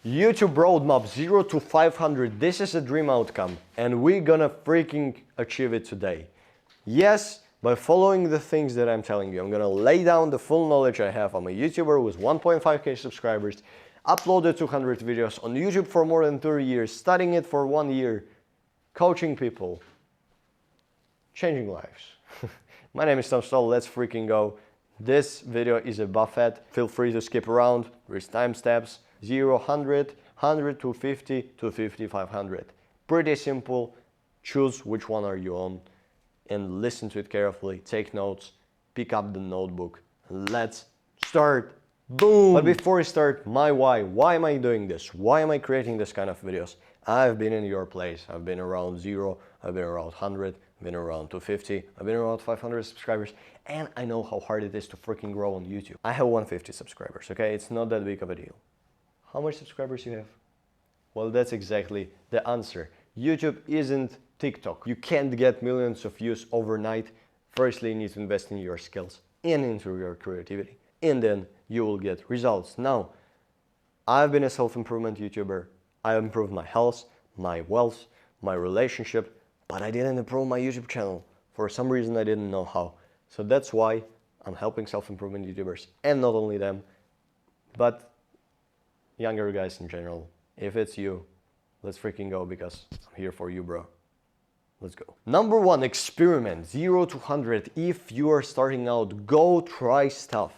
YouTube roadmap 0 to 500. This is a dream outcome and we're gonna freaking achieve it today. Yes, by following the things that I'm telling you. I'm gonna lay down the full knowledge I have. I'm a YouTuber with 1.5k subscribers, uploaded 200 videos on YouTube for more than 30 years, studying it for 1 year, coaching people, changing lives. My name is Tom Stoll, let's freaking go. This video is a buffet. Feel free to skip around. There's timestamps 0, 100, 100 to 50 to 50, 500. Pretty simple. Choose which one are you on and listen to it carefully. Take notes, pick up the notebook. Let's start. Boom! But before we start, my why. Why am I doing this? Why am I creating this kind of videos? I've been in your place. I've been around 0, I've been around 100, I've been around 250, I've been around 500 subscribers, and I know how hard it is to freaking grow on YouTube. I have 150 subscribers, okay? It's not that big of a deal. How much subscribers you have? Well, that's exactly the answer. YouTube isn't TikTok. You can't get millions of views overnight. Firstly, you need to invest in your skills and into your creativity, and then you will get results. Now, I've been a self-improvement YouTuber. I improved my health, my wealth, my relationship, but I didn't improve my YouTube channel. For some reason, I didn't know how. So that's why I'm helping self-improvement YouTubers, and not only them, but younger guys in general. If it's you, let's freaking go, because I'm here for you, bro. Let's go. Number 1, experiment 0 to 100. If you are starting out, go try stuff.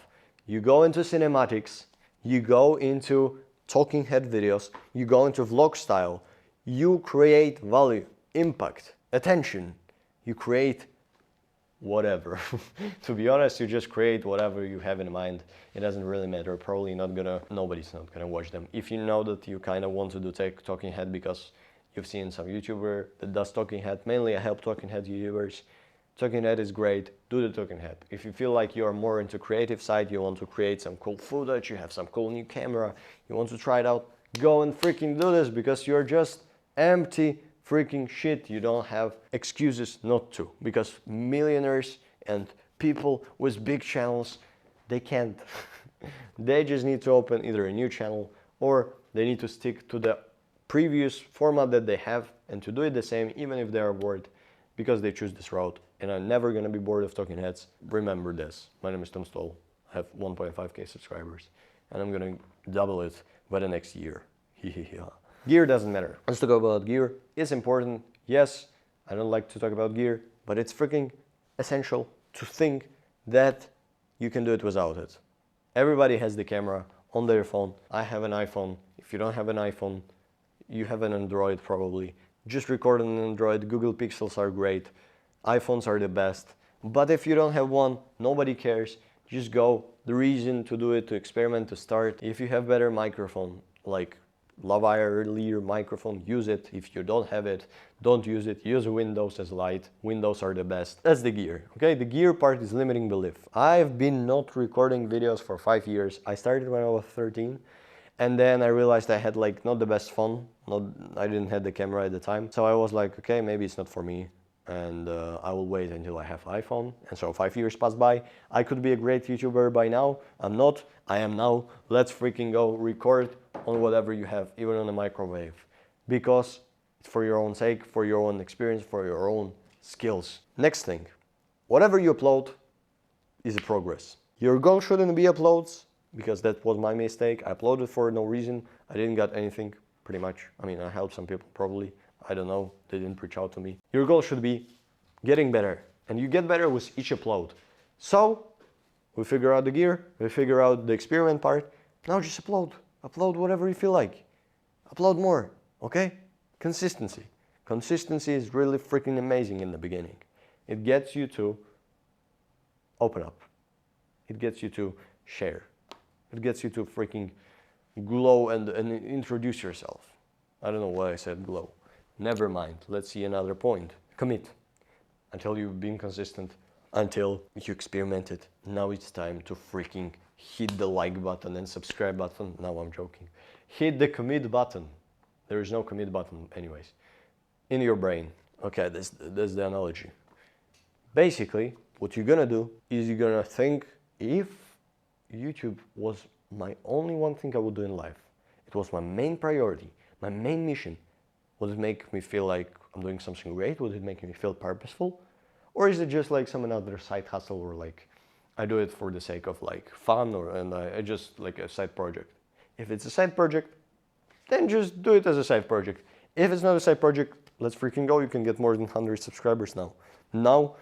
You go into cinematics, you go into talking head videos, you go into vlog style, you create value, impact, attention, you create whatever. To be honest, you just create whatever you have in mind. It doesn't really matter. Probably nobody's not gonna watch them. If you know that you kind of want to do talking head because you've seen some YouTuber that does talking head, mainly I help talking head YouTubers. Talking head is great, do the talking head. If you feel like you're more into creative side, you want to create some cool footage, you have some cool new camera, you want to try it out, go and freaking do this, because you're just empty freaking shit. You don't have excuses not to, because millionaires and people with big channels, they can't. They just need to open either a new channel or they need to stick to the previous format that they have and to do it the same even if they are bored, because they choose this route. And I'm never gonna be bored of talking heads. Remember this. My name is Tom Stoll. I have 1.5k subscribers and I'm gonna double it by the next year. Gear doesn't matter. Let's talk about gear. It's important. Yes, I don't like to talk about gear, but it's freaking essential to think that you can do it without it. Everybody has the camera on their phone. I have an iPhone. If you don't have an iPhone, you have an Android probably. Just record on an Android. Google Pixels are great. iPhones are the best. But if you don't have one, nobody cares. Just go. The reason to do it, to experiment, to start. If you have better microphone, like lavalier microphone, use it. If you don't have it, don't use it. Use Windows as light. Windows are the best. That's the gear. Okay, the gear part is limiting belief. I've been not recording videos for 5 years. I started when I was 13. And then I realized I had like not the best phone. I didn't have the camera at the time. So I was like, okay, maybe it's not for me. And I will wait until I have iPhone. And so 5 years passed by. I could be a great YouTuber by now. I'm not. I am now. Let's freaking go record on whatever you have, even on a microwave. Because it's for your own sake, for your own experience, for your own skills. Next thing, whatever you upload is a progress. Your goal shouldn't be uploads, because that was my mistake. I uploaded for no reason. I didn't get anything, pretty much. I mean, I helped some people probably. I don't know, they didn't reach out to me. Your goal should be getting better, and you get better with each upload. So, we figure out the gear, we figure out the experiment part. Now just upload. Upload whatever you feel like. Upload more, okay? Consistency. Consistency is really freaking amazing in the beginning. It gets you to open up. It gets you to share. It gets you to freaking glow and introduce yourself. I don't know why I said glow. Never mind, let's see another point. Commit. Until you've been consistent, until you experimented. Now it's time to freaking hit the like button and subscribe button. No, I'm joking. Hit the commit button. There is no commit button anyways. In your brain. Okay, that's the analogy. Basically, what you're gonna do is you're gonna think, if YouTube was my only one thing I would do in life, It was my main priority, my main mission. Would it make me feel like I'm doing something great? Would it make me feel purposeful? Or is it just like some another side hustle, or like I do it for the sake of like fun, or and I just like a side project? If it's a side project, then just do it as a side project. If it's not a side project, let's freaking go. You can get more than 100 subscribers now. Now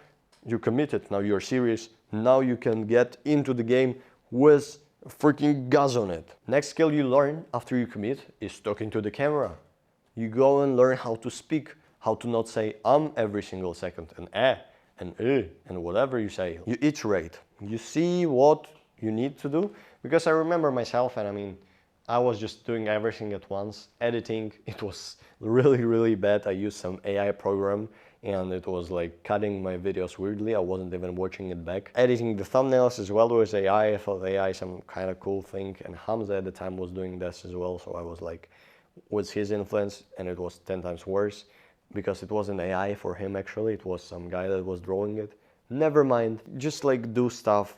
you're committed, now you're serious, now you can get into the game with freaking gas on it. Next skill you learn after you commit is talking to the camera. You go and learn how to speak, how to not say every single second, and and whatever you say. You iterate, you see what you need to do. Because I remember myself, and I mean, I was just doing everything at once. Editing, it was really bad. I used some AI program and it was like cutting my videos weirdly. I wasn't even watching it back. Editing the thumbnails as well was AI. I thought AI some kind of cool thing, and Hamza at the time was doing this as well. So I was like with his influence, and it was 10 times worse because it wasn't AI for him actually. It was some guy that was drawing it. Never mind, just like do stuff.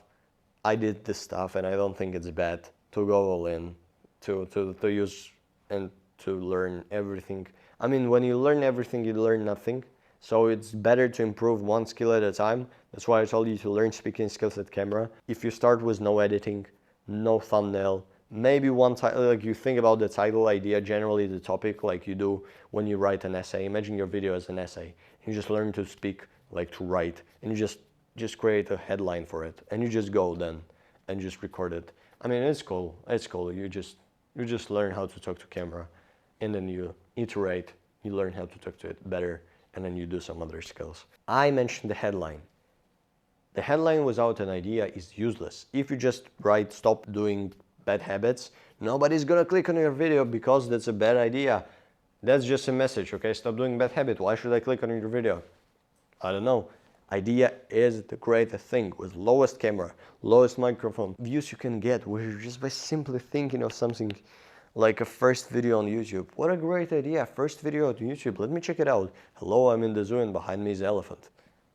I did this stuff and I don't think it's bad to go all in, to use and to learn everything. I mean, when you learn everything, you learn nothing. So it's better to improve one skill at a time. That's why I told you to learn speaking skills at camera. If you start with no editing, no thumbnail, maybe one title, like you think about the title idea, generally the topic, like you do when you write an essay. Imagine your video as an essay. You just learn to speak, like to write, and you just create a headline for it, and you just go then and just record it. I mean, it's cool. It's cool. You just learn how to talk to camera, and then you iterate. You learn how to talk to it better, and then you do some other skills. I mentioned the headline. The headline without an idea is useless. If you just write "stop doing bad habits," nobody's gonna click on your video because that's a bad idea. That's just a message, okay? Stop doing bad habit. Why should I click on your video? I don't know. Idea is the greatest thing, with lowest camera, lowest microphone. Views you can get just by simply thinking of something like a first video on YouTube. What a great idea, first video on YouTube, let me check it out. Hello, I'm in the zoo and behind me is the elephant.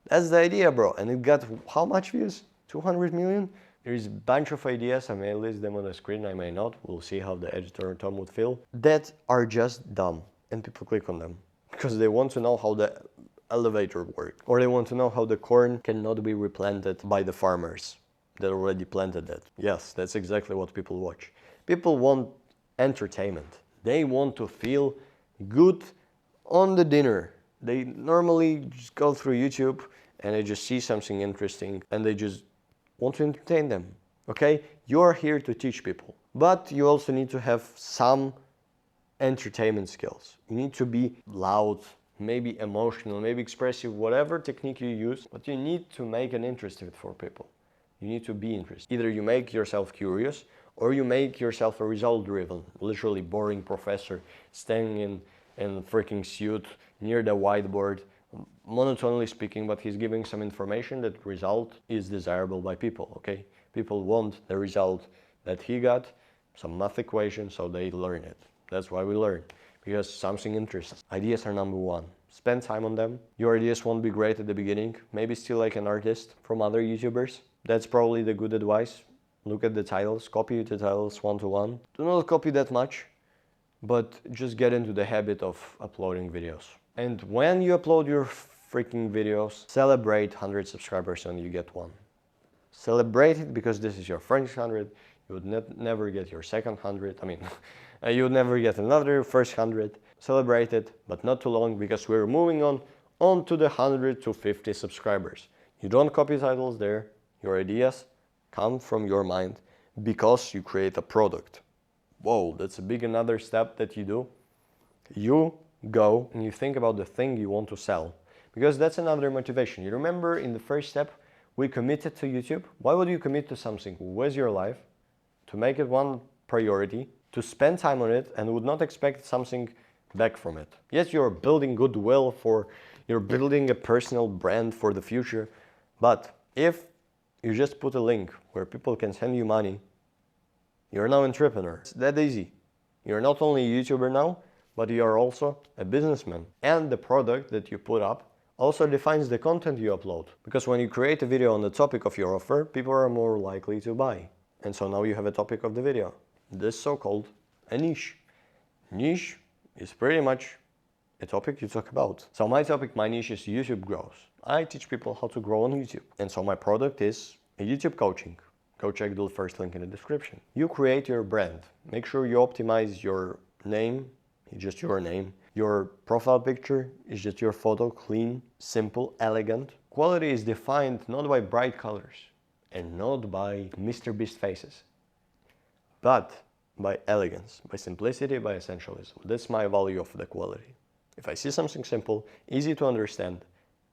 That's the idea, bro. And it got how much views? 200 million? There's a bunch of ideas, I may list them on the screen, I may not. We'll see how the editor Tom would feel. That are just dumb, and people click on them because they want to know how the elevator work, or they want to know how the corn cannot be replanted by the farmers that already planted it. Yes, that's exactly what people watch. People want entertainment. They want to feel good on the dinner. They normally just go through YouTube and they just see something interesting and they just want to entertain them. Okay, you're here to teach people, but you also need to have some entertainment skills. You need to be loud, maybe emotional, maybe expressive, whatever technique you use, but you need to make an interest for people. You need to be interested. Either you make yourself curious, or you make yourself a result-driven, literally boring professor standing in a freaking suit near the whiteboard, monotonely speaking, but he's giving some information that result is desirable by people, okay? People want the result that he got, some math equation, so they learn it. That's why we learn. Because something interests. Ideas are number one. Spend time on them. Your ideas won't be great at the beginning. Maybe still like an artist from other YouTubers. That's probably the good advice. Look at the titles, copy the titles one to one. Do not copy that much, but just get into the habit of uploading videos. And when you upload your freaking videos, celebrate 100 subscribers and you get one. Celebrate it because this is your first 100. You would never get your second 100. I mean, you would never get another first 100. Celebrate it, but not too long because we're moving on to the 100 to 50 subscribers. You don't copy titles there. Your ideas come from your mind because you create a product. Whoa, that's a big another step that you do. You go and you think about the thing you want to sell, because that's another motivation. You remember in the first step, we committed to YouTube. Why would you commit to something with your life, to make it one priority, to spend time on it and would not expect something back from it? Yes, you're building goodwill, you're building a personal brand for the future, but if you just put a link where people can send you money, you're now an entrepreneur. It's that easy. You're not only a YouTuber now, but you are also a businessman. And the product that you put up also defines the content you upload. Because when you create a video on the topic of your offer, people are more likely to buy. And so now you have a topic of the video. This is so-called a niche. Niche is pretty much a topic you talk about. So my topic, my niche is YouTube growth. I teach people how to grow on YouTube. And so my product is a YouTube coaching. Go check the first link in the description. You create your brand. Make sure you optimize your name, just your name. Your profile picture is just your photo, clean, simple, elegant. Quality is defined not by bright colors and not by Mr. Beast faces, but by elegance, by simplicity, by essentialism. That's my value of the quality. If I see something simple, easy to understand,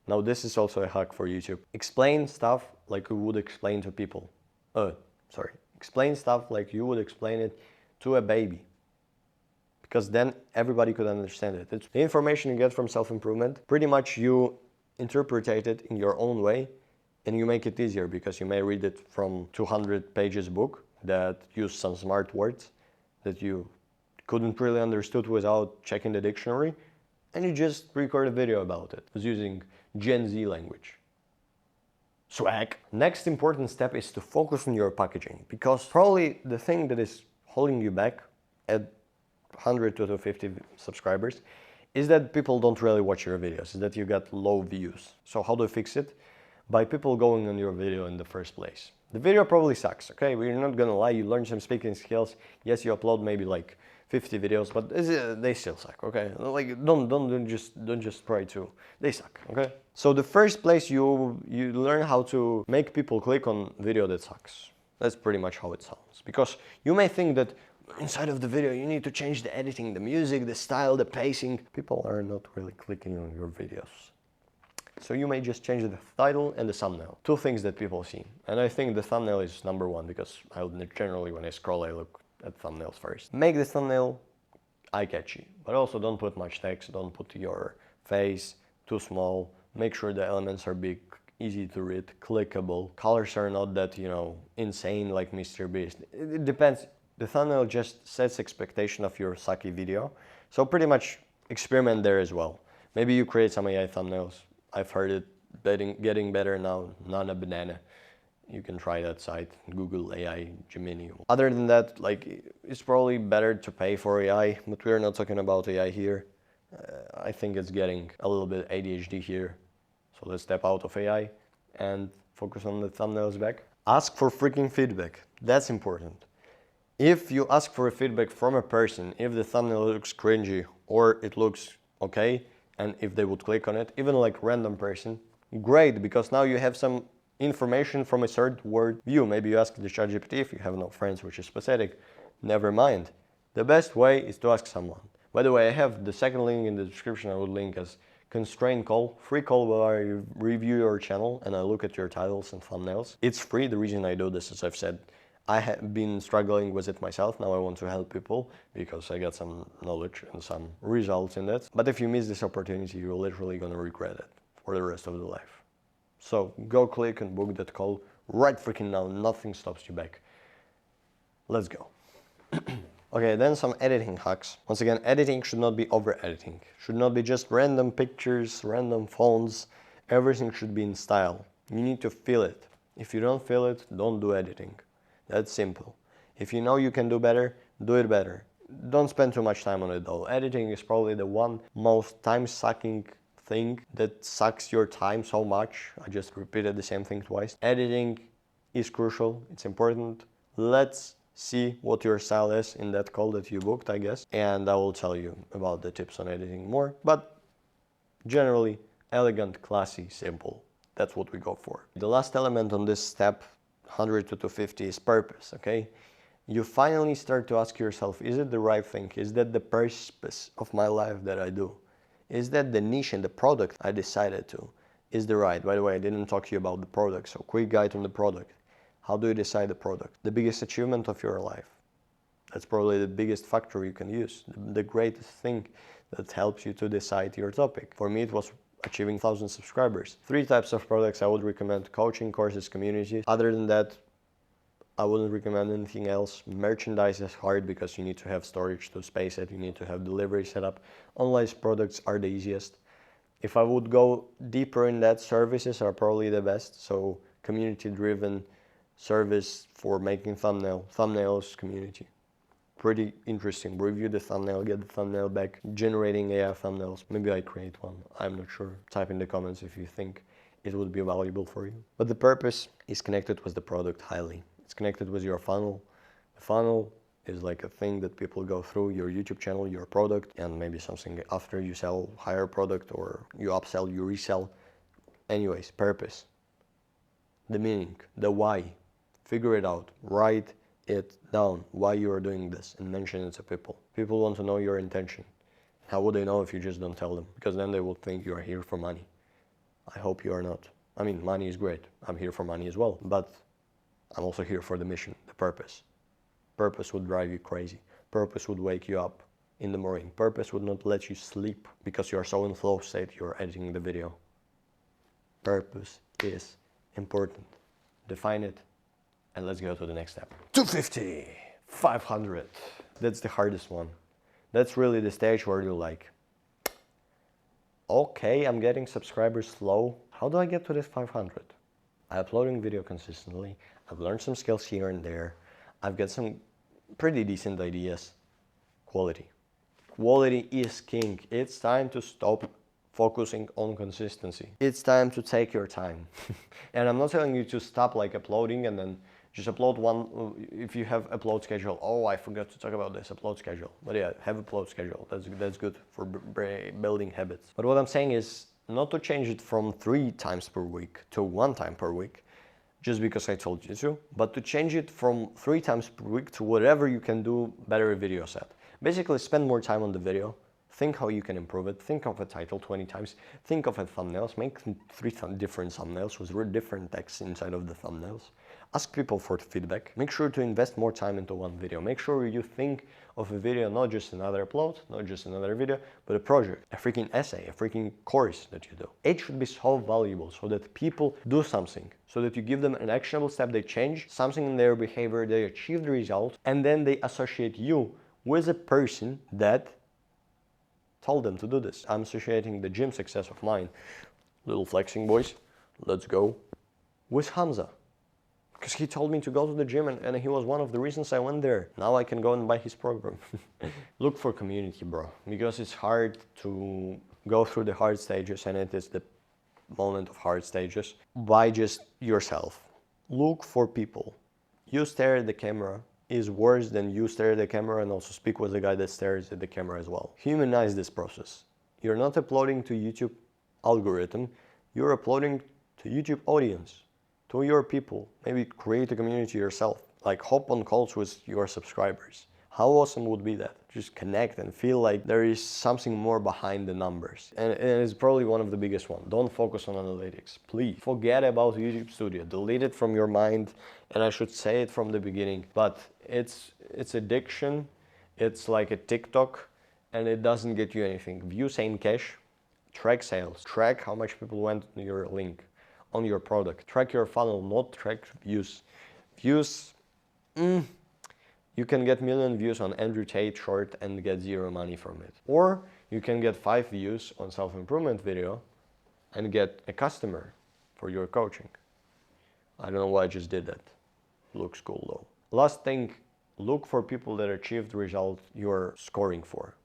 now this is also a hack for YouTube. Explain stuff like you would explain to people. Explain stuff like you would explain it to a baby. Because then everybody could understand it. It's the information you get from self-improvement, pretty much you interpret it in your own way and you make it easier because you may read it from 200 pages book that use some smart words that you couldn't really understood without checking the dictionary, and you just record a video about it. It's using Gen Z language. Swag. Next important step is to focus on your packaging, because probably the thing that is holding you back at 100 to 250 subscribers is that people don't really watch your videos, is that you get low views. So how do you fix it? By people going on your video in the first place. The video probably sucks, okay? We're not gonna lie, you learn some speaking skills. Yes, you upload maybe like 50 videos, but they still suck, okay? Like don't just try to. They suck, okay? So the first place you learn how to make people click on video that sucks. That's pretty much how it sounds. Because you may think that inside of the video you need to change the editing, the music, the style, the pacing. People are not really clicking on your videos. So you may just change the title and the thumbnail. Two things that people see. And I think the thumbnail is number one because generally when I scroll I look at thumbnails first. Make the thumbnail eye-catchy, but also don't put much text, don't put your face too small. Make sure the elements are big, easy to read, clickable. Colors are not that, insane like Mr. Beast. It depends. The thumbnail just sets expectation of your sucky video. So pretty much experiment there as well. Maybe you create some AI thumbnails. I've heard it getting better now, Nana Banana. You can try that site, Google AI Gemini. Other than that, it's probably better to pay for AI, but we're not talking about AI here. I think it's getting a little bit ADHD here. So let's step out of AI and focus on the thumbnails back. Ask for freaking feedback. That's important. If you ask for a feedback from a person, if the thumbnail looks cringy or it looks okay, and if they would click on it, even like random person, great, because now you have some information from a third word view. Maybe you ask the ChatGPT if you have no friends, which is pathetic. Never mind. The best way is to ask someone. By the way, I have the second link in the description. I would link as constraint call, free call where I review your channel and I look at your titles and thumbnails. It's free. The reason I do this, as I've said, I have been struggling with it myself. Now I want to help people because I got some knowledge and some results in that. But if you miss this opportunity, you're literally gonna regret it for the rest of the life. So go click and book that call right freaking now. Nothing stops you back. Let's go. Okay, then some editing hacks. Once again, editing should not be over editing. Should not be just random pictures, random fonts. Everything should be in style. You need to feel it. If you don't feel it, don't do editing. That's simple. If you know you can do better, do it better. Don't spend too much time on it though. Editing is probably the one most time-sucking thing that sucks your time so much. I just repeated the same thing twice. Editing is crucial. It's important. Let's see what your style is in that call that you booked, I guess. And I will tell you about the tips on editing more. But generally, elegant, classy, simple. That's what we go for. The last element on this step, 100 to 250, is purpose, okay? You finally start to ask yourself, is it the right thing? Is that the purpose of my life that I do? Is that the niche and the product I decided to is the right? By the way, I didn't talk to you about the product, so quick guide on the product. How do you decide the product? The biggest achievement of your life. That's probably the biggest factor you can use. The greatest thing that helps you to decide your topic. For me, it was achieving 1,000 subscribers. 3 types of products I would recommend: coaching, courses, communities. Other than that, I wouldn't recommend anything else. Merchandise is hard because you need to have storage to space it. You need to have delivery set up. Online products are the easiest. If I would go deeper in that, services are probably the best. So community-driven service for making thumbnails, community. pretty interesting. Review the thumbnail, get the thumbnail back, generating AI thumbnails. Maybe I create one, I'm not sure. Type in the comments if you think it would be valuable for you. But the purpose is connected with the product highly. It's connected with your funnel. The funnel is like a thing that people go through, your YouTube channel, your product, and maybe something after you sell higher product or you upsell, you resell. Anyways, purpose, the meaning, the why. Figure it out, write it down, why you are doing this, and mention it to people. People want to know your intention. How would they know if you just don't tell them? Because then they will think you are here for money. I hope you are not. I mean, money is great. I'm here for money as well, but I'm also here for the mission, the purpose. Purpose would drive you crazy. Purpose would wake you up in the morning. Purpose would not let you sleep because you are so in flow state you're editing the video. Purpose is important. Define it, and let's go to the next step. 250, 500. That's the hardest one. That's really the stage where you're like, okay, I'm getting subscribers slow. How do I get to this 500? I'm uploading video consistently. I've learned some skills here and there. I've got some pretty decent ideas. Quality. Quality is king. It's time to stop focusing on consistency. It's time to take your time. And I'm not telling you to stop like uploading and then just upload one. If you have upload schedule, oh, I forgot to talk about this upload schedule. But yeah, have upload schedule. That's good for building habits. But what I'm saying is not to change it from 3 times per week to 1 time per week, just because I told you to, but to change it from 3 times per week to whatever you can do better videos at. Basically, spend more time on the video, think how you can improve it, think of a title 20 times, think of a thumbnails, make 3 different thumbnails with different text inside of the thumbnails. Ask people for feedback. Make sure to invest more time into one video. Make sure you think of a video, not just another upload, not just another video, but a project, a freaking essay, a freaking course that you do. It should be so valuable so that people do something, so that you give them an actionable step, they change something in their behavior, they achieve the result, and then they associate you with a person that told them to do this. I'm associating the gym success of mine, little flexing boys, let's go, with Hamza. Because he told me to go to the gym and he was one of the reasons I went there. Now I can go and buy his program. Look for community, bro. Because it's hard to go through the hard stages, and it is the moment of hard stages, by just yourself. Look for people. You stare at the camera is worse than you stare at the camera and also speak with the guy that stares at the camera as well. Humanize this process. You're not uploading to YouTube algorithm, you're uploading to YouTube audience. To your people, maybe create a community yourself, like hop on calls with your subscribers. How awesome would be that? Just connect and feel like there is something more behind the numbers. And it's probably one of the biggest ones. Don't focus on analytics, please. Forget about YouTube Studio, delete it from your mind, and I should say it from the beginning, but it's addiction, it's like a TikTok, and it doesn't get you anything. Views ain't cash, track sales, track how much people went to your link on your product. Track your funnel, not track views. Views, you can get 1 million views on Andrew Tate short and get 0 money from it. Or you can get 5 views on self-improvement video and get a customer for your coaching. I don't know why I just did that. Looks cool though. Last thing, look for people that achieved the result you're scoring for.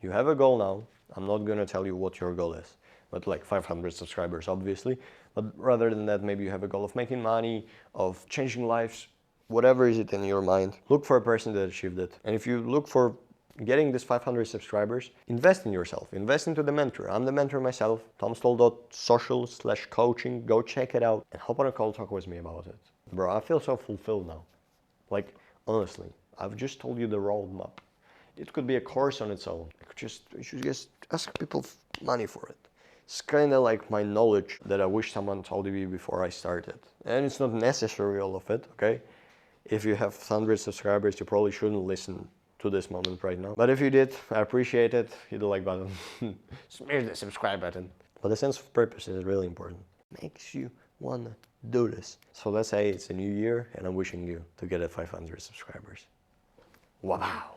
You have a goal now. I'm not gonna tell you what your goal is, but like 500 subscribers, obviously. But rather than that, maybe you have a goal of making money, of changing lives, whatever is it in your mind. Look for a person that achieved it. And if you look for getting this 500 subscribers, invest in yourself, invest into the mentor. I'm the mentor myself, tomstoll.social/coaching. Go check it out and hop on a call, talk with me about it. Bro, I feel so fulfilled now. Like, honestly, I've just told you the roadmap. It could be a course on its own. You should just ask people money for it. It's kind of like my knowledge that I wish someone told me before I started. And it's not necessary, all of it, okay? If you have 100 subscribers, you probably shouldn't listen to this moment right now. But if you did, I appreciate it. Hit the like button. Smash the subscribe button. But the sense of purpose is really important. Makes you want to do this. So let's say it's a new year and I'm wishing you to get at 500 subscribers. Wow.